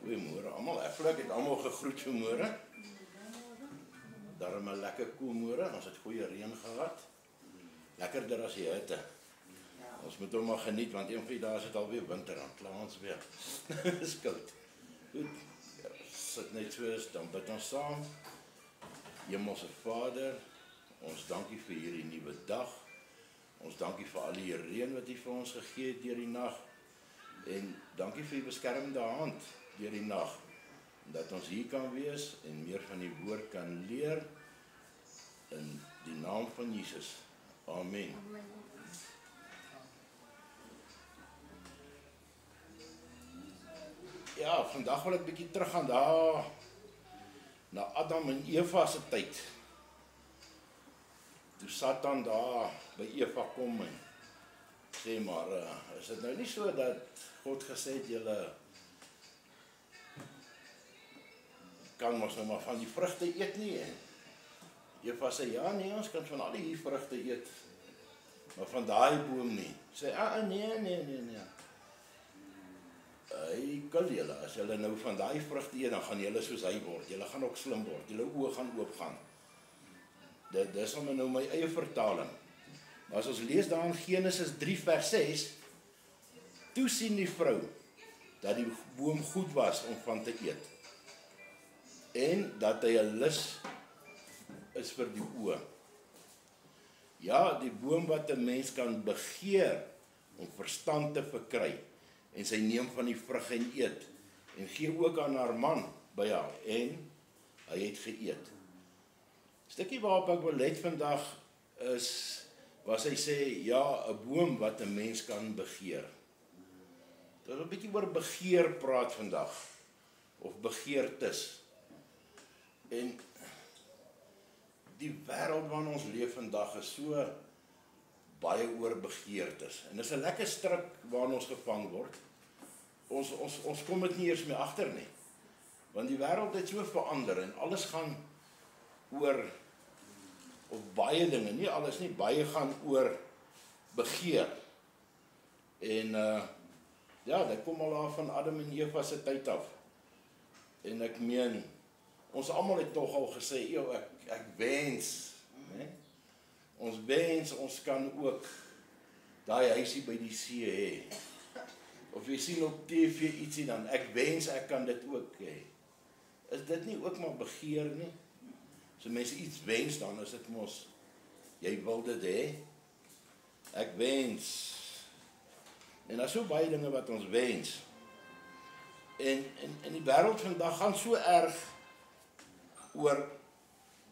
Goeiemôre almal. Ek glo ek het almal gegroet vanmôre. Daarom 'n lekker koel môre. Ons het goeie reën gehad. Lekkerder as die hitte. Ons moet hom maar geniet want een van die dae is dit alweer winter dan kla ons weer. Dis koud. Goed. Ja, sit net soos dan bid ons saam. Hemelse Vader, ons dankie vir hierdie nuwe dag. Ons dankie vir al die reën wat U vir ons gegee het deur die nag. En dankie vir U beskermende hand deur die nag. Dat ons hier kan wees en meer van die woord kan leer in die naam van Jesus. Amen. Ja, vandag wil ek bietjie teruggaan daar na Adam en Eva se tyd. Toe Satan daar by Eva kom en sê maar, is dit nou nie so dat God gesê het julle kan ons nou maar van die vrugte eet nie en Eva sê ja nee, ons kan van al die vrugte eet, maar van daai boom nie. Sê nee. Hy kan julle, as julle nou van daai vrugte eet, dan gaan julle soos hy word. Julle gaan ook slim word. Julle oë gaan oopgaan. Dit is nou my eie vertaling. Maar as ons lees daar in Genesis 3 vers 6, toe sien die vrou dat die boom goed was om van te eet. En dat hy 'n lus is vir die oë. Ja, die boom wat 'n mens kan begeer om verstand te verkry. En sy neem van die vrug en eet. En gee ook aan haar man by haar. En hy het geëet. Stukkie waarop ek wil let vandag is, waar sy sê, ja, 'n boom wat 'n mens kan begeer. Dit is 'n bietjie oor begeer praat vandag. Of begeertes. En die wêreld waarin ons leef vandag is so baie oor begeertes. En dis 'n lekker struik waarin ons gevang word. Ons kom dit nie eers meer agter nie. Want die wêreld het so verander en alles gaan oor, of baie dinge, nie alles nie, baie gaan oor begeer. En ja, dit kom al daar van Adam en Eva se tyd af. En ek meen, ons almal het tog al gesê, ek wens, né? Ons wens, ons kan ook daai huisie by die see hê. Of jy sien op TV ietsie dan, ek wens ek kan dit ook hê. Is dit nie ook maar begeer nie? As mense iets wens, dan is dit mos, jy wil dit hê. Ek wens. En daar is so baie dinge wat ons wens. En die wêreld vandag gaan so erg oor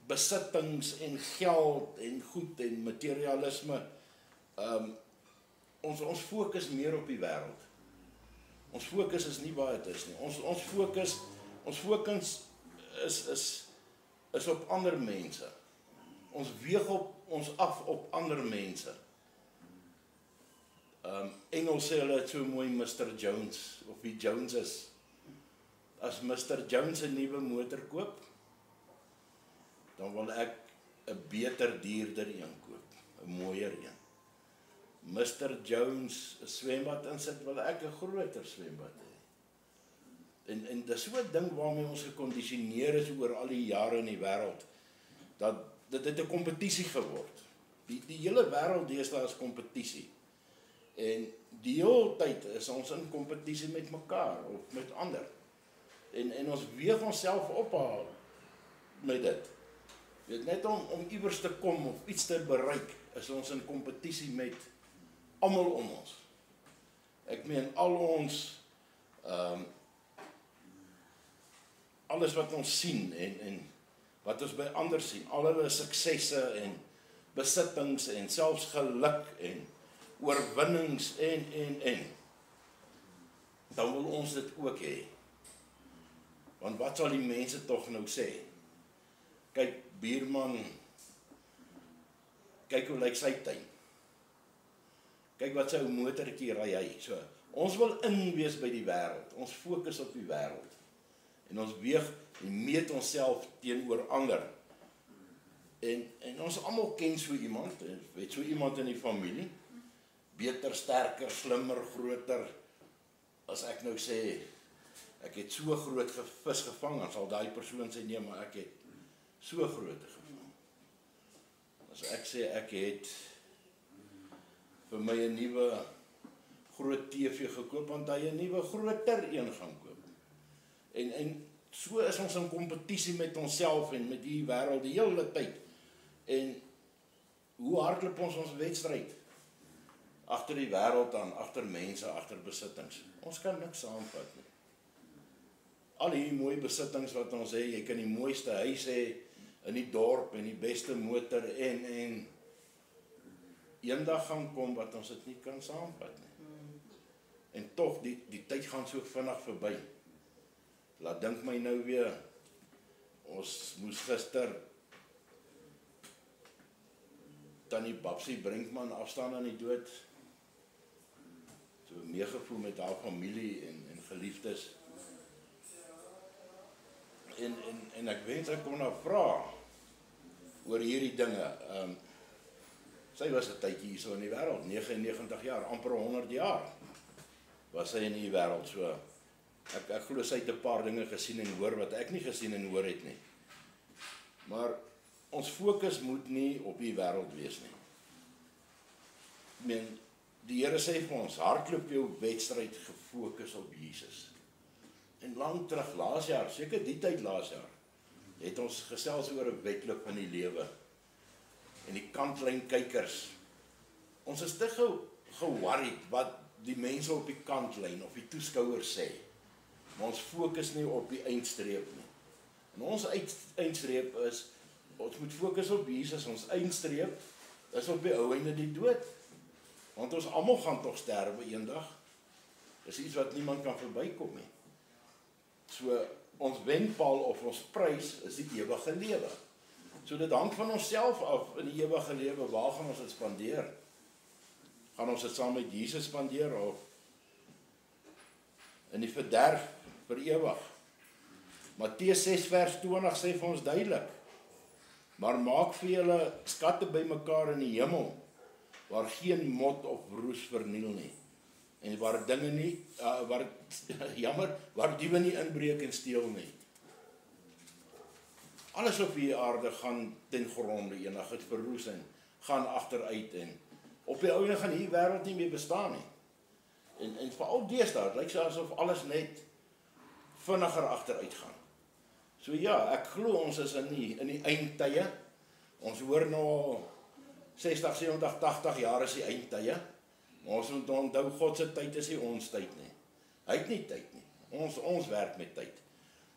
besittings en geld en goed en materialisme. Ons fokus meer op die wêreld. Ons fokus is nie waar dit is nie. Ons fokus is op ander mense. Ons weeg ons af op ander mense. Engels sê hulle so mooi Mr. Jones, of die Joneses. As Mr. Jones 'n nuwe motor koop, dan wil ek 'n beter duurder een koop, 'n mooier een. Mr. Jones 'n swembad insit, wil ek 'n groter swembad hê. En dis so 'n ding waarmee ons gekondisioneer is oor al die jare in die wêreld, dat dit het 'n kompetisie geword. Die hele wêreld deesdae is kompetisie. En die hele tyd is ons in kompetisie met mekaar of met ander. En ons weeg onsself op met dit. Weet, net om iewers te kom of iets te bereik, is ons in kompetisie met almal om ons. Ek meen al ons alles wat ons sien en wat ons by ander sien, al hulle suksesse en besittings en selfs geluk en oorwinnings en dan wil ons dit ook hê. Want wat sal die mense tog nou sê? Kyk, buurman, kyk hoe lyk sy tuin. Kyk wat sy motortjie ry hy. So, ons wil inwees by die wêreld. Ons fokus op die wêreld. En ons weeg en meet onsself teenoor ander. En ons almal ken so iemand, weet so iemand in die familie. Beter, sterker, slimmer, groter. As ek nou sê, ek het so groot vis gevang, dan sal daai persoon sê, nee, maar ek het so groot gevang. As ek sê, ek het vir my 'n nuwe groot TV gekoop, want hy 'n nuwe groter een gaan koop. En so is ons in kompetisie met onsself en met die wêreld die hele tyd. En hoe hardloop ons wedstryd? Agter die wêreld aan, agter mense, agter besittings. Ons kan niks saamvat nie. Al die mooi besittings wat ons het, jy kan die mooiste huis hê in die dorp en die beste motor en eendag gaan kom wat ons dit nie kan saamvat nie. En tog, die tyd gaan so vinnig verby. Laat dink my nou weer, ons moes gister Tannie Babsie Brinkman afstaan aan die dood. So meegevoel met haar familie en geliefdes. En ek wens ek kon haar vra oor hierdie dinge. Sy was 'n tydjie hier so in die wêreld, 99 jaar, amper 100 jaar was sy in die wêreld. So ek glo sy het 'n paar dinge gesien en hoor wat ek nie gesien en hoor het nie. Maar ons fokus moet nie op die wêreld wees nie. Ek meen, die Here sê vir ons, hardloop jou wedstryd gefokus op Jesus. En lang terug, laas jaar, seker die tyd laas jaar, het ons gesels oor 'n wedloop in die lewe. En die kantlyn kykers. Ons is te ge-worried wat die mense op die kantlyn of die toeskouers sê. Maar ons fokus nie op die eindstreep nie. En ons eindstreep is, ons moet fokus op Jesus, ons eindstreep is op die ou einde die dood. Want ons almal gaan tog sterwe eendag. Dis iets wat niemand kan verbykom nie. So ons wenpaal of ons prys is die ewige lewe. So dit hang van onsself af in die ewige lewe, waar gaan ons dit spandeer? Gaan ons dit saam met Jesus spandeer of in die verderf vir ewig? Matteus 6 vers 20 sê vir ons duidelik, maar maak vir julle skatte bymekaar in die hemel, waar geen mot of roes verniel nie, en waar dinge nie, waar diewe nie inbreek en steel nie. Alles op hierdie aarde gaan ten gronde eendag, het verroes en gaan agteruit en op die ouene gaan hierdie wêreld nie meer bestaan nie. En veral deesdae, dit lyk so asof alles net vinniger agteruit gaan. So ja, ek glo ons is in die eindtye. Ons hoor nou 60, 70, 80 jaar is die eindtye. Maar ons moet onthou, God se tyd is nie ons tyd nie. Hy het nie tyd nie. Ons werk met tyd.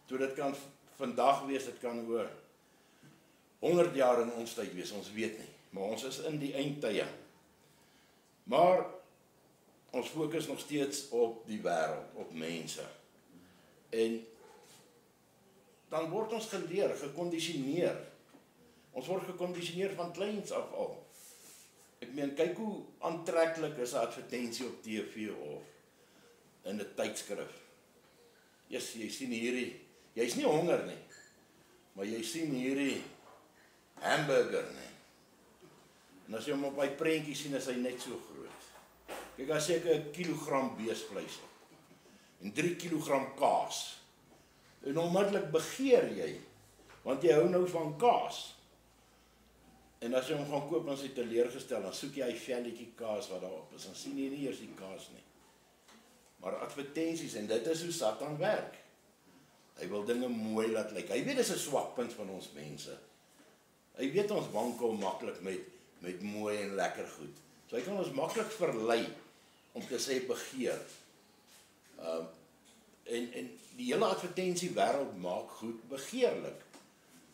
So dit kan vandag wees, dit kan oor 100 jaar in ons tyd wees, ons weet nie. Maar ons is in die eindtye. Maar ons fokus nog steeds op die wêreld, op mense. En dan word ons geleer, gekondisioneer. Ons word gekondisioneer van kleins af al. Ek meen, kyk hoe aantreklik is 'n advertensie op TV of in 'n tydskrif. Yes, jy sien hierdie, jy's nie honger nie, maar jy sien hierdie hamburger nie. En as jy hom op hy prentjie sien, is hy net so groot. Kyk, as ek 'n kilogram beesvleis op en 3 kilogram kaas, en onmiddellik begeer jy, want jy hou nou van kaas. En as jy hom gaan koop, dan is jy teleurgestel, dan soek jy hy velletjie kaas wat daarop is, dan sien jy nie eers die kaas nie. Maar advertensies, en dit is hoe Satan werk. Hy wil dinge mooi laat lyk. Hy weet dis 'n swakpunt van ons mense. Hy weet ons wankel maklik met mooi en lekker goed. So hy kan ons maklik verlei om te sê begeer. En die hele advertensie wêreld maak goed begeerlik.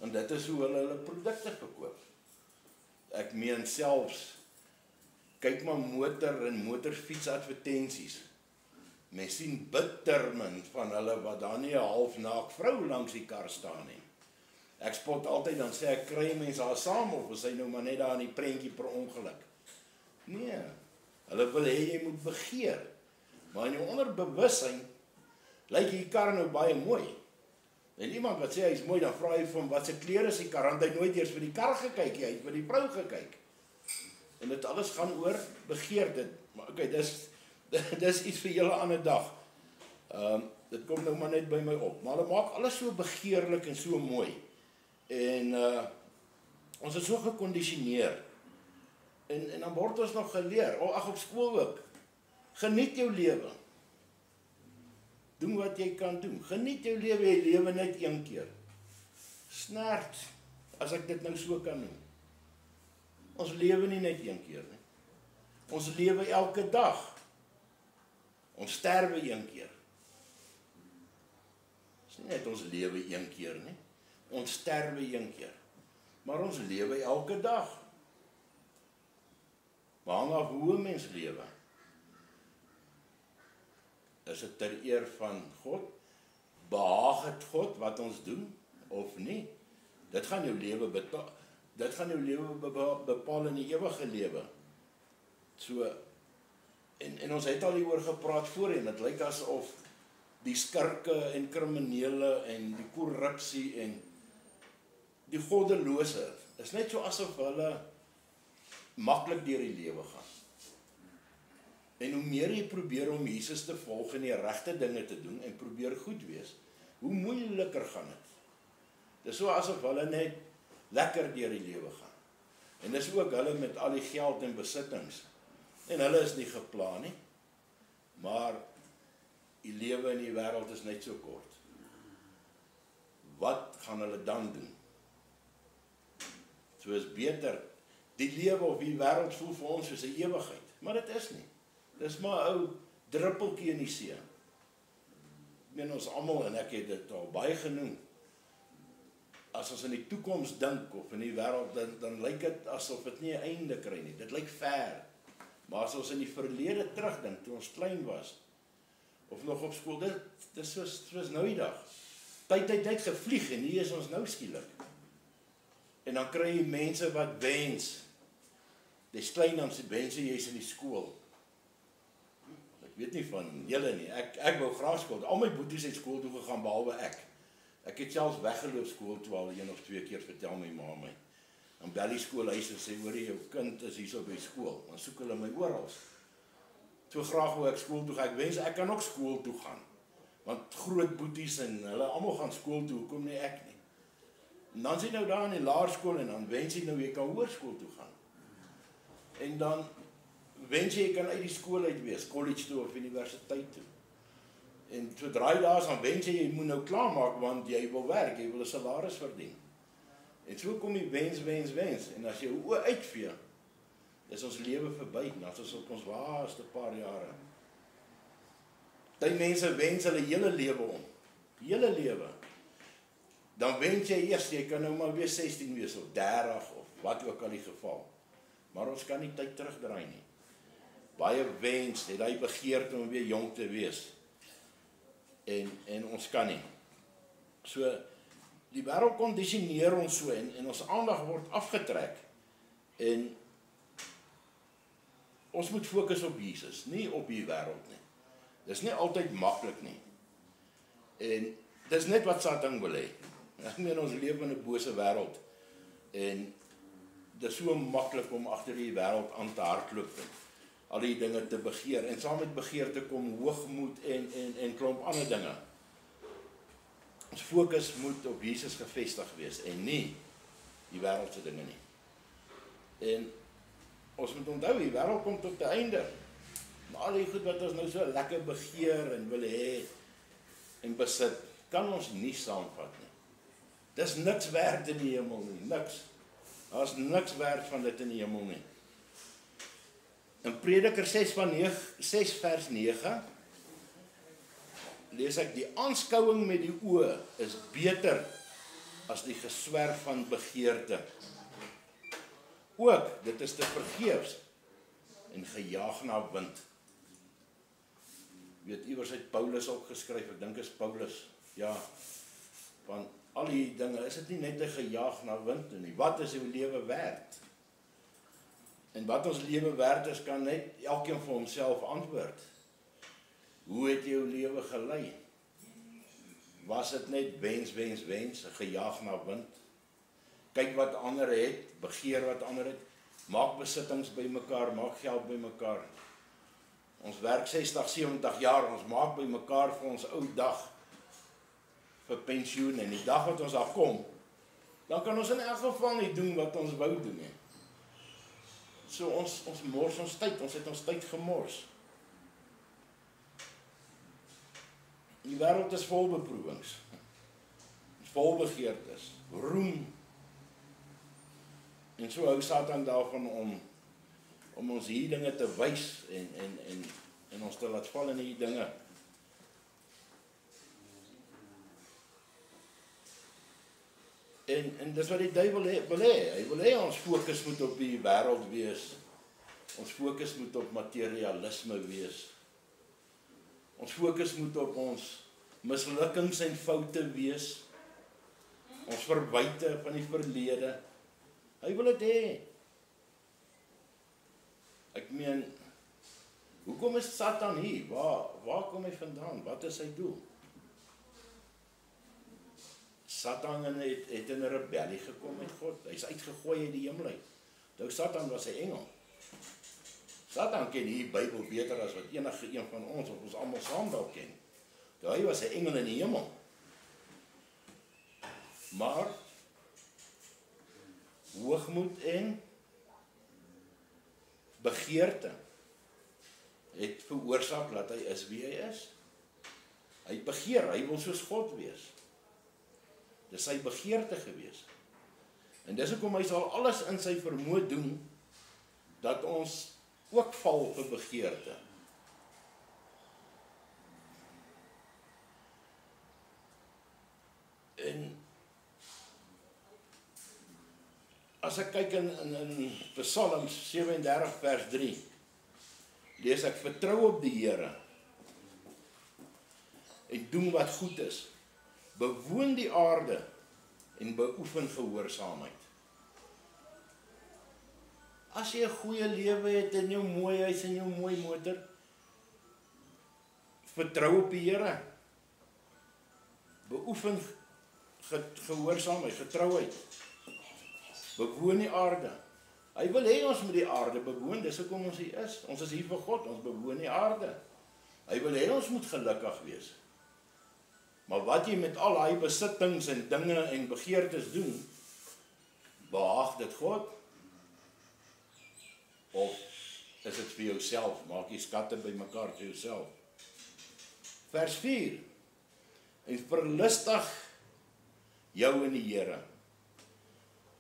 En dit is hoe hulle produkte verkoop. Ek meen selfs, kyk maar motor en motorfiets advertensies. Mens sien bittermin van hulle wat daar nie 'n halfnaak vrou langs die kar staan nie. Ek spot altyd, dan sê ek, kry mense daar saam of is hy nou maar net daar in die prentjie per ongeluk? Nee, hulle wil hê jy moet begeer. Maar in jou onderbewussyn lyk die kar nou baie mooi. En iemand wat sê hy is mooi, dan vra hy vir hom, wat se kleur is die kar? Want hy nooit eers vir die kar gekyk, hy het vir die vrou gekyk. En dit alles gaan oor begeer dit. Maar okay, dis iets vir julle ander dag. Dit kom nou maar net by my op, maar hulle maak alles so begeerlik en so mooi. En ons is so gekondisioneer. En dan word ons nog geleer, op skool ook. Geniet jou lewe. Doen wat jy kan doen. Geniet jou lewe, jy lewe net een keer. Snert, as ek dit nou so kan noem. Ons lewe nie net een keer nie. Ons lewe elke dag. Ons sterwe een keer. Dis nie net ons lewe een keer nie. Ons sterwe een keer. Maar ons lewe elke dag. Maar hang af hoe 'n mens lewe. Is dit ter eer van God? Behaag het God wat ons doen of nie? Dit gaan jou lewe bepaal. Dit gaan jou lewe bepaal in die ewige lewe. So en ons het al hieroor gepraat voorheen. Dit lyk asof die skurke en kriminele en die korrupsie en die goddelose is net so asof hulle maklik deur die lewe gaan. En hoe meer jy probeer om Jesus te volg en die regte dinge te doen en probeer goed wees, hoe moeiliker gaan dit. Dis so asof hulle net lekker deur die lewe gaan. En dis ook hulle met al die geld en besittings. En hulle is nie geplan nie. Maar die lewe in die wêreld is net so kort. Wat gaan hulle dan doen? So is beter, die lewe of die wêreld voel vir ons soos 'n ewigheid, maar dit is nie. Dis maar 'n ou druppeltjie in die see. Ek meen ons almal, en ek het dit al baie genoem, as ons in die toekoms dink, of in die wêreld, dan lyk dit asof dit nie 'n einde kry nie. Dit lyk ver. Maar as ons in die verlede terugdink, toe ons klein was, of nog op skool, dit is soos nou die dag. Tyd het net gevlieg, en hier is ons nou skielik. En dan kry jy mense wat wens. Dis klein dan se mense jy's in die skool. Ek weet nie van julle nie. Ek wou graag skool. Al my boeties het skool toe gegaan behalwe ek. Ek het selfs weggeloop skool toe al 1 of 2 keer, vertel my ma my. Dan bel die skoolhuis en sê, hoor jy, jou kind is hierso by skool. Dan soek hulle my oral. So graag wou ek skool toe gaan. Ek wens ek kan ook skool toe gaan. Want groot boeties en hulle almal gaan skool toe, hoekom nie ek nie? En dan sien nou daar in die laerskool en dan wens jy nou jy kan hoërskool toe gaan. En dan wens jy kan uit die skool uit wees, college toe of universiteit toe. En sodra jy daar is, dan wens jy moet nou klaarmaak want jy wil werk, jy wil 'n salaris verdien. En so kom jy wens. En as jy oë uitvee, is ons lewe verby. Dan is ons op ons laaste paar jare. Party mense wens hulle hele lewe om. Hele lewe. Dan wens jy eers, jy kan nou maar weer 16 wees of 30 of wat ook al die geval. Maar ons kan nie tyd terugdraai nie. Baie wens, het hy begeerte om weer jong te wees. En ons kan nie. So, die wêreld kondisioneer ons so en ons aandag word afgetrek. En ons moet fokus op Jesus, nie op die wêreld nie. Dis nie altyd maklik nie. En dis net wat Satan wil hê. Ek meen ons lewe in 'n bose wêreld. En dis so maklik om agter die wêreld aan te hardloop. Al die dinge te begeer. En saam met begeerte kom hoogmoed en klomp ander dinge. Ons fokus moet op Jesus gefestig wees en nie die wêreldse dinge nie. En ons moet onthou, die wêreld kom tot 'n einde. Maar al die goed wat ons nou so lekker begeer en wil hê en besit, kan ons nie saamvat nie. Dis niks werd in die hemel nie, niks. Daar's niks werd van dit in die hemel nie. In Prediker 6 vers 9 lees ek, die aanskouing met die oë is beter as die geswerf van begeerte. Ook, dit is te vergeefs en gejaag na wind. Weet, iewers het Paulus ook geskryf, ek dink is Paulus, ja, van al die dinge, is dit nie net 'n gejaag na wind nie. Wat is jou lewe werd? En wat ons lewe werd is, kan net elkeen vir homself antwoord. Hoe het jou lewe gelei? Was dit net wens, 'n gejaag na wind? Kyk wat ander het, begeer wat ander het, maak besittings bymekaar, maak geld bymekaar. Ons werk 60, 70 jaar, ons maak by mekaar vir ons ou dag vir pensioen, en die dag wat ons daar kom, dan kan ons in elk geval nie doen wat ons wou doen nie. So ons mors ons tyd, ons het ons tyd gemors. Die wêreld is vol beproewings, vol begeertes, roem. En so hou Satan daarvan om ons hier dinge te wys en ons te laat val in die dinge. En dis wat die duiwel wil hê. Hy wil hê ons fokus moet op die wêreld wees. Ons fokus moet op materialisme wees. Ons fokus moet op ons mislukkings en foute wees. Ons verwyte van die verlede. Hy wil dit hê. Ek meen, hoekom is Satan hier? Waar kom hy vandaan? Wat is sy doel? Satan het in 'n rebellie gekom met God. Hy's uitgegooi uit die hemel uit. Nou Satan was 'n engel. Satan ken die Bybel beter as wat enige een van ons of ons almal saam dalk ken. Nou, hy was 'n engel in die hemel. Maar hoogmoed en begeerte het veroorsaak dat hy is wie hy is. Hy begeer, hy wil soos God wees. Dis sy begeerte gewees. En dis hoekom hy sal alles in sy vermoë doen dat ons ook val vir begeerte. En as ek kyk in Psalms 37 vers 3, lees ek: vertrou op die Here en doen wat goed is. Bewoon die aarde en beoefen gehoorsaamheid. As jy 'n goeie lewe het en jou mooi huis en jou mooi motor, vertrou op die Here. Beoefen gehoorsaamheid, getrouheid. Bewoon die aarde. Hy wil hê ons moet die aarde bewoon, dis hoekom ons hier is. Ons is hier vir God, ons bewoon die aarde. Hy wil hê ons moet gelukkig wees. Maar wat jy met al daai besittings en dinge en begeertes doen, behaag dit God? Of is dit vir jouself? Maak jy skatte bymekaar vir jouself? Vers 4. En verlustig jou in die Here.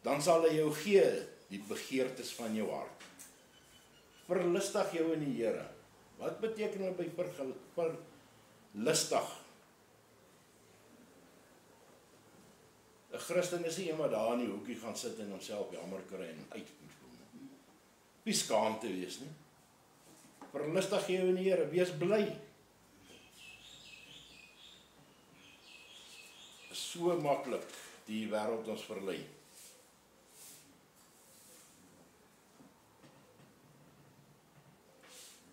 Dan sal hy jou gee die begeertes van jou hart. Verlustig jou in die Here. Wat beteken dit by verlustig? 'n Christen is nie een wat daar in die hoekie gaan sit en homself jammer kry en uitvoer. Wie skaamte wees nie. Verlustig jou in die Here, wees bly. So maklik die wêreld ons verlei.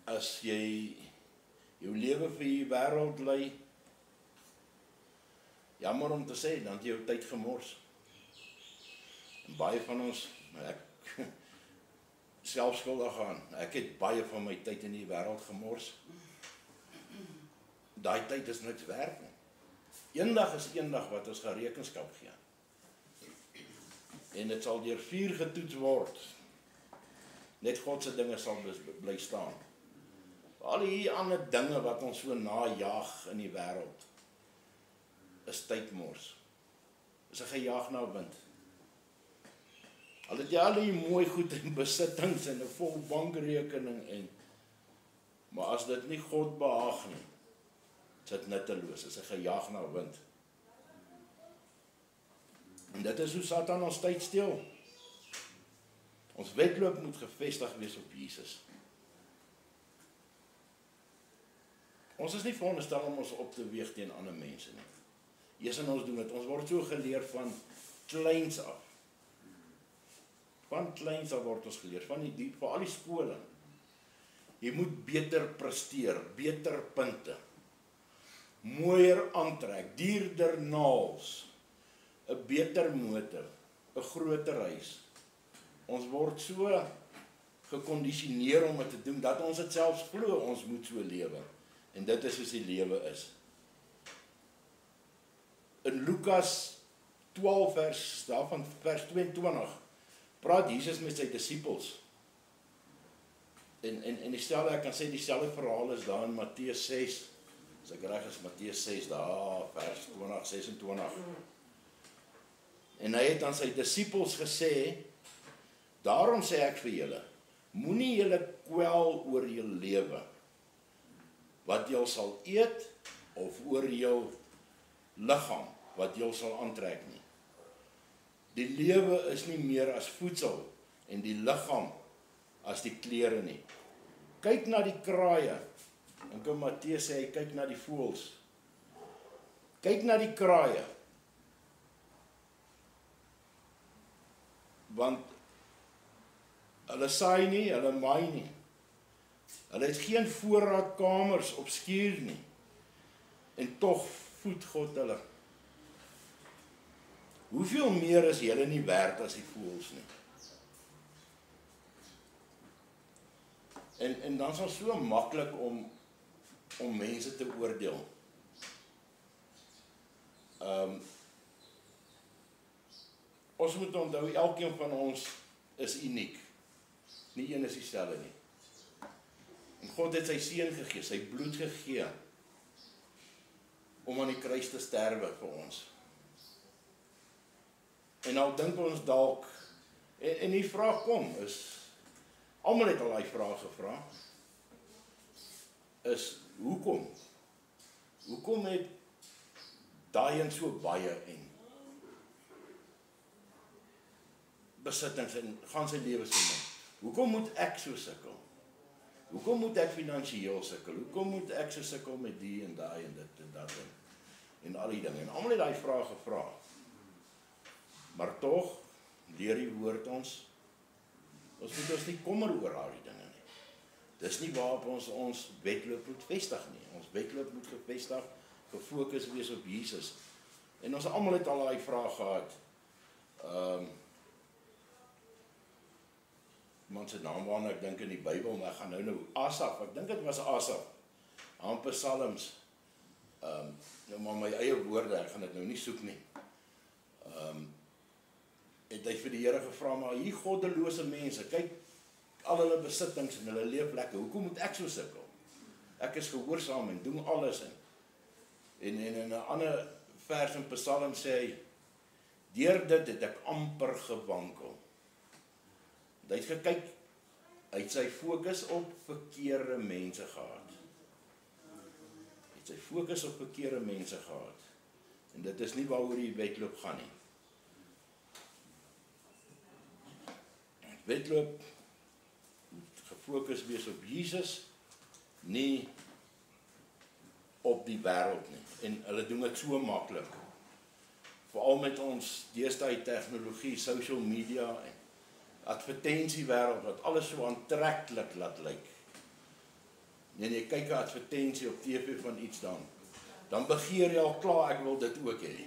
As jy jou lewe vir die wêreld lei, jammer om te sê, dan het jy jou tyd gemors. En baie van ons, ek selfskuldig aan, ek het baie van my tyd in die wêreld gemors. Daai tyd is niks werd nie. Eendag is eendag wat ons gaan rekenskap gee. En dit sal deur vuur getoets word. Net God se dinge sal bly staan. Al die ander dinge wat ons so najaag in die wêreld, is tydmors. Is 'n gejaag na wind. Al het jy al die mooi goed en besittings en 'n vol bankrekening maar as dit nie God behaag nie, is dit nutteloos, is 'n gejaag na wind. En dit is hoe Satan ons tyd steel. Ons wedloop moet gefestig wees op Jesus. Ons is nie veronderstel om ons op te weeg teen ander mense nie. Eers en ons doen dit. Ons word so geleer van kleins af. Van kleins af word ons geleer, vir al die skole. Jy moet beter presteer, beter punte, mooier aantrek, duurder naels, 'n beter motor, 'n groter huis. Ons word so gekondisioneer om dit te doen, dat ons dit selfs glo, ons moet so lewe. En dit is soos die lewe is. In Lukas 12 vers 22, praat Jesus met sy disippels. En dieselfde, ek kan sê dieselfde verhaal is daar in Matteus 6, as ek reg is, Matteus 6, daar, vers 20, 26. En hy het aan sy disippels gesê, daarom sê ek vir julle, moenie julle kwel oor jou lewe, wat jy sal eet, of oor jou liggaam, wat jy sal aantrek nie. Die lewe is nie meer as voedsel, en die liggaam as die klere nie. Kyk na die kraaie, en kom Matteus sê, hy kyk na die voëls. Kyk na die kraaie, want hulle saai nie, hulle maai nie. Hulle het geen voorraadkamers op skuur nie. En tog voed God hulle. Hoeveel meer is julle nie werd as die voëls nie? En dan is het so maklik om mense te oordeel. Ons moet onthou, elkeen van ons is uniek. Nie een is dieselfde nie. En God het sy seun gegee, sy bloed gegee, om aan die kruis te sterwe vir ons. En nou dink ons dalk, en die vraag kom, almal het al die vraag gevra, is, hoekom? Hoekom het daai een so baie en besittings en gaan sy lewe so min? Hoekom moet ek so sukkel? Hoekom moet ek finansiëel sukkel? Hoekom moet ek so sukkel met die en daai en dit en dat en al die dinge? En almal het daai vraag gevra. Maar tog, leer die woord ons moet ons nie kommer oor al die dinge nie. Dis nie waarop ons wedloop moet vestig nie. Ons wedloop moet gevestig, gefokus wees op Jesus. En ons almal het al daai vraag gehad. Iemand se naam waarna ek dink in die Bybel, maar ek gaan nou Asaf, ek dink dit was Asaf, aan Psalms, nou maar my eie woorde, ek gaan dit nou nie soek nie, het hy vir die Here gevra, maar hier goddelose mense, kyk al hulle besittings en hulle leef lekker, hoekom moet ek so sukkel? Ek is gehoorsaam en doen alles en in 'n ander vers in Psalm sê hy, deur dit het ek amper gewankel. Hy het gekyk, hy het sy fokus op verkeerde mense gehad. Hy het sy fokus op verkeerde mense gehad. En dit is nie waaroor die wedloop gaan nie. Wedloop moet gefokus wees op Jesus, nie op die wêreld nie. En hulle doen dit so maklik. Veral met ons deesdae tegnologie, social media en advertensiewêreld wat alles so aantreklik laat lyk. En jy kyk 'n advertensie op TV van iets dan begeer jy al klaar, ek wil dit ook hê.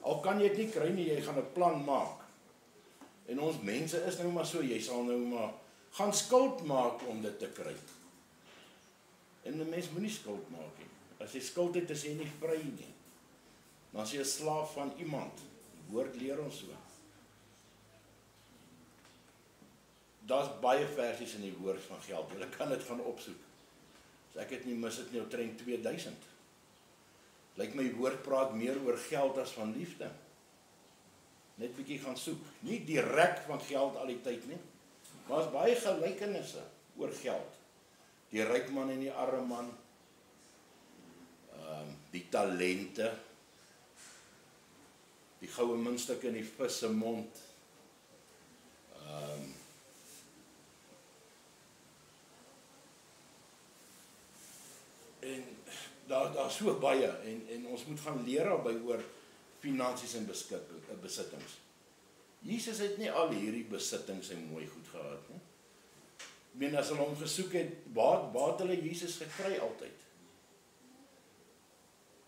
Al kan jy dit nie kry nie, jy gaan 'n plan maak. En ons mense is nou maar so, jy sal nou maar gaan skuld maak om dit te kry. En 'n mens moenie skuld maak nie. As jy skuld het, is jy nie vry nie. Dan is jy 'n slaaf van iemand. Die woord leer ons so. Daar's baie versies in die woord van geld. Julle kan dit gaan opsoek. As ek dit nie mis, het nie omtrent 2000. Lyk my woord praat meer oor geld as van liefde. Net bietjie gaan soek. Nie direk van geld al die tyd nie, maar is baie gelykenisse oor geld. Die ryk man en die arme man, die talente, die goue muntstuk in die vis se mond, en daar so baie, en ons moet gaan leer daarby oor finansies en besittings. Jesus het nie al hierdie besittings en mooi goed gehad nie. Ek meen, as hulle hom gesoek het, waar het hulle Jesus gekry altyd?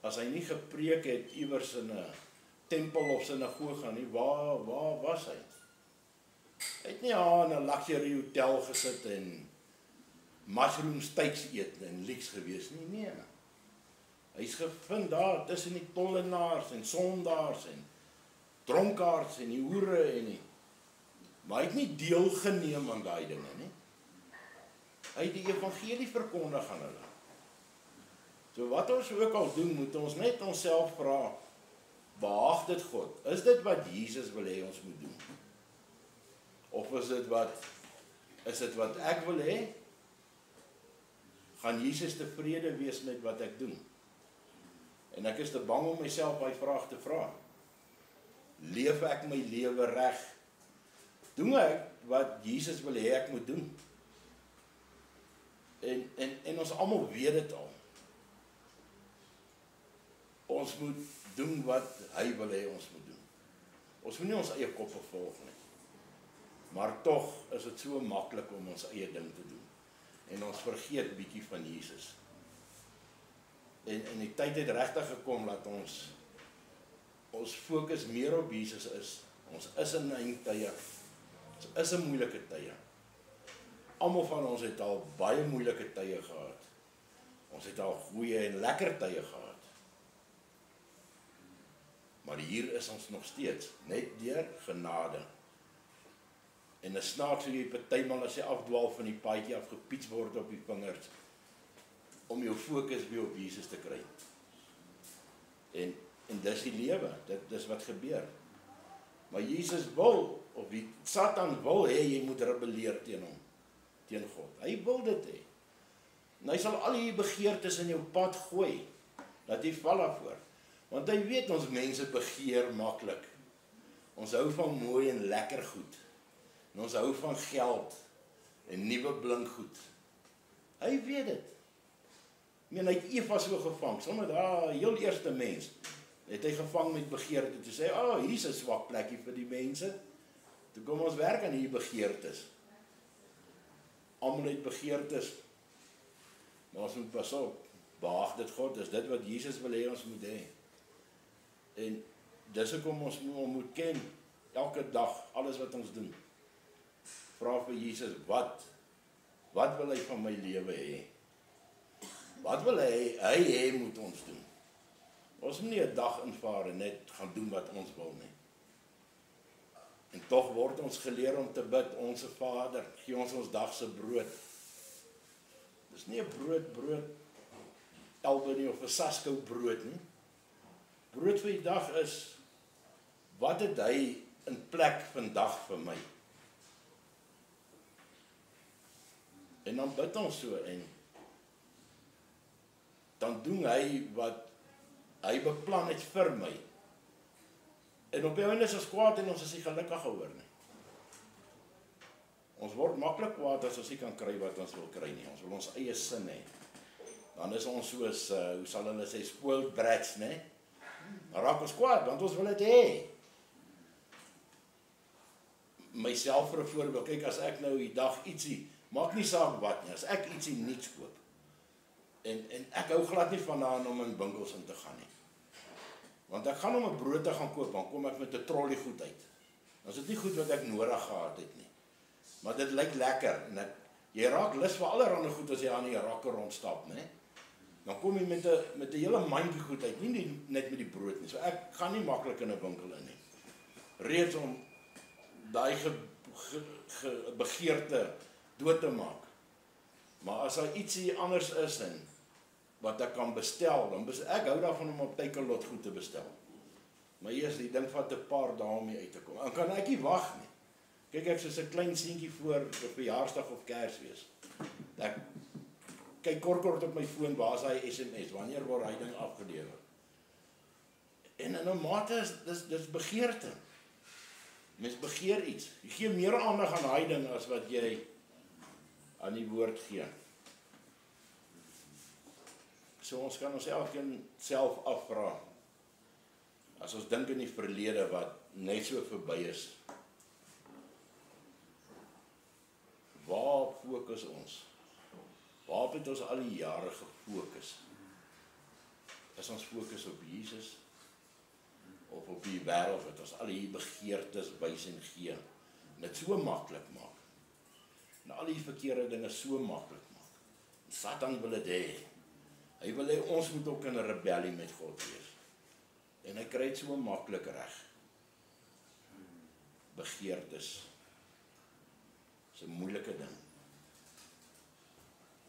As hy nie gepreek het iewers in 'n tempel of sinagoge nie, waar was hy? Hy het nie aan 'n luxury hotel gesit en mushroom steaks eet en leeks gewees nie, nee. Hy's gevind daar tussen die tollenaars en sondaars en dronkaards en die hoere en die, maar hy het nie deelgeneem aan daai dinge nie. Hy het die evangelie verkondig aan hulle. So wat ons ook al doen, moet ons net onsself vra, behaag dit God? Is dit wat Jesus wil hê ons moet doen? Of is dit wat ek wil hê? Gaan Jesus tevrede wees met wat ek doen? En ek is te bang om myself daai vraag te vra. Leef ek my lewe reg? Doen ek wat Jesus wil hê ek moet doen? En ons almal weet dit al. Ons moet doen wat hy wil hê ons moet doen. Ons moet nie ons eie koppe volg nie. Maar tog is dit so maklik om ons eie ding te doen. En ons vergeet bietjie van Jesus. En die tyd het regtig gekom dat ons fokus meer op Jesus is. Ons is in eindtye. Ons is in moeilike tye. Almal van ons het al baie moeilike tye gehad. Ons het al goeie en lekker tye gehad. Maar hier is ons nog steeds, net deur genade. En 'n snaaks hoe jy partymal as jy afdwaal van die paadjie af gepiets word op die vingers, om jou fokus weer op Jesus te kry. En dis die lewe, dit is wat gebeur. Maar Jesus wil, of die Satan wil hê, jy moet rebelleer teen hom, teen God. Hy wil dit hê. En hy sal al die begeertes in jou pad gooi, dat jy val daarvoor. Want hy weet ons mense begeer maklik. Ons hou van mooi en lekker goed. En ons hou van geld en nuwe blink goed. Hy weet dit. Ek meen, hy het Eva so gevang, sommer daar, heel eerste mens, het hy gevang met begeerte, toe sê, hier's 'n swak plekkie vir die mense, toe kom ons werk aan hierdie begeertes. Almal het begeertes, maar ons moet pas op, behaag dit God, is dit wat Jesus wil hê ons moet hê. En dis hoekom ons moet ken, elke dag, alles wat ons doen. Vra vir Jesus, wat wil hy van my lewe hê? Wat wil hy hê moet ons doen? Ons moet nie 'n dag invaar en net gaan doen wat ons wil nie. En tog word ons geleer om te bid, Onse Vader, gee ons dagse brood. Dis nie 'n brood, Albany of 'n Saskou brood nie. Brood vir die dag is, wat het hy in plek vandag vir my? En dan bid ons so, en dan doen hy wat hy beplan het vir my. En op die einde is ons kwaad en ons is nie gelukkig oor nie. Ons word maklik kwaad as ons nie kan kry wat ons wil kry nie. Ons wil ons eie sin hê. Dan is ons soos, hoe sal hulle sê, spoiled brats, né? Dan raak ons kwaad, want ons wil dit hê. Myself vir 'n voorbeeld, kyk, as ek nou die dag ietsie, maak nie saak wat nie, as ek ietsie niets koop, en ek hou glad nie vandaan om in winkels in te gaan nie. Want ek gaan om 'n brood te gaan koop, dan kom ek met 'n trolley goed uit. Dan is dit nie goed wat ek nodig gehad het nie. Maar dit lyk lekker, en jy raak lus vir allerhande goed as jy aan die rakke rondstap, né? Dan kom jy met 'n hele mandjie goed uit, nie net met die brood nie. So ek gaan nie maklik in 'n winkel in nie. Reeds om daai begeerte dood te maak. Maar as daar ietsie anders is en wat ek kan bestel, dan ek hou daarvan om op Takealot goed te bestel. Maar eers die ding vat 'n paar dae om uit te kom. Dan kan ek nie wag nie. Kyk, ek soos 'n klein seentjie voor 'n verjaarsdag of Kersfees. Ek kyk kort op my foon, waar is hy SMS, wanneer word hy ding afgelewer? En in 'n mate is dis begeerte. Mens begeer iets. Jy gee meer aandag aan daai ding as wat jy aan die woord gee. So ons kan ons elkeen self afvra. As ons dink in die verlede wat net so verby is, waar fokus ons? Waar het ons al die jare gefokus? Is ons fokus op Jesus of op die wêreld wat ons al die begeertes wys en gee? dit so maklik maak. En al die verkeerde dinge so maklik maak. Satan wil dit hê. Hy wil hê ons moet ook in 'n rebellie met God wees. En hy kry dit so maklik reg. Begeertes. Dis 'n moeilike ding.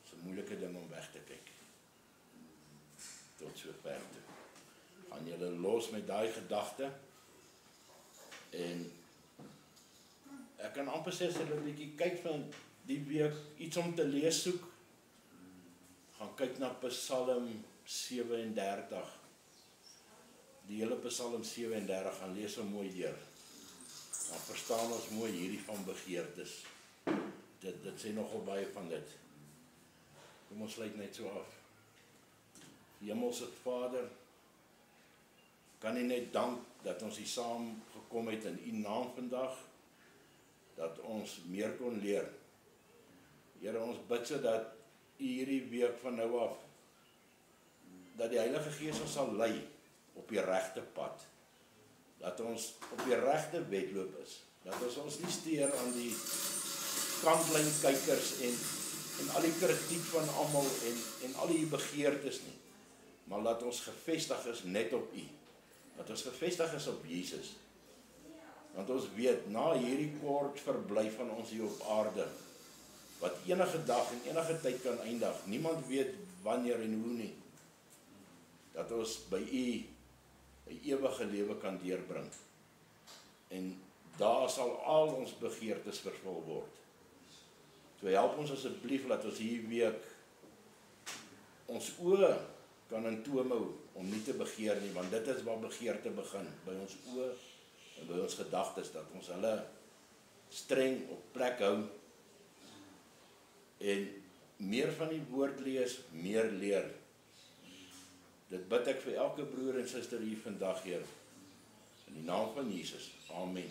Dis 'n moeilike ding om weg te kyk. Tot so ver toe. Gaan julle los met daai gedagte. En ek kan amper sê as julle 'n bietjie kyk van die week iets om te lees soek. Gaan kyk na Psalm 37. Die hele Psalm 37 gaan lees hom mooi deur. Dan verstaan ons mooi hierdie van begeertes. Dit sê nogal baie van dit. Kom ons sluit net so af. Hemelse Vader, kan U net dank dat ons hier saam gekom het in U naam vandag, dat ons meer kon leer. Here, ons bid sodat U hierdie week van nou af, dat die Heilige Gees ons sal lei op die regte pad, dat ons op die regte wedloop is, dat ons nie steur aan die kantlyn kykers en al die kritiek van almal en al die begeertes nie, maar dat ons gefestig is net op U, dat ons gefestig is op Jesus, want ons weet, na hierdie kort verblyf van ons hier op aarde, wat enige dag en enige tyd kan eindig, niemand weet wanneer en hoe nie, dat ons by U 'n ewige lewe kan deurbring, en daar sal al ons begeertes vervul word. So help ons asseblief dat ons hier week ons oë kan in toom hou om nie te begeer nie, want dit is waar begeerte begin, by ons oë en by ons gedagtes, dat ons hulle streng op plek hou en meer van die woord lees, meer leer. Dit bid ek vir elke broer en suster hier vandag, Heer, in die naam van Jesus. Amen.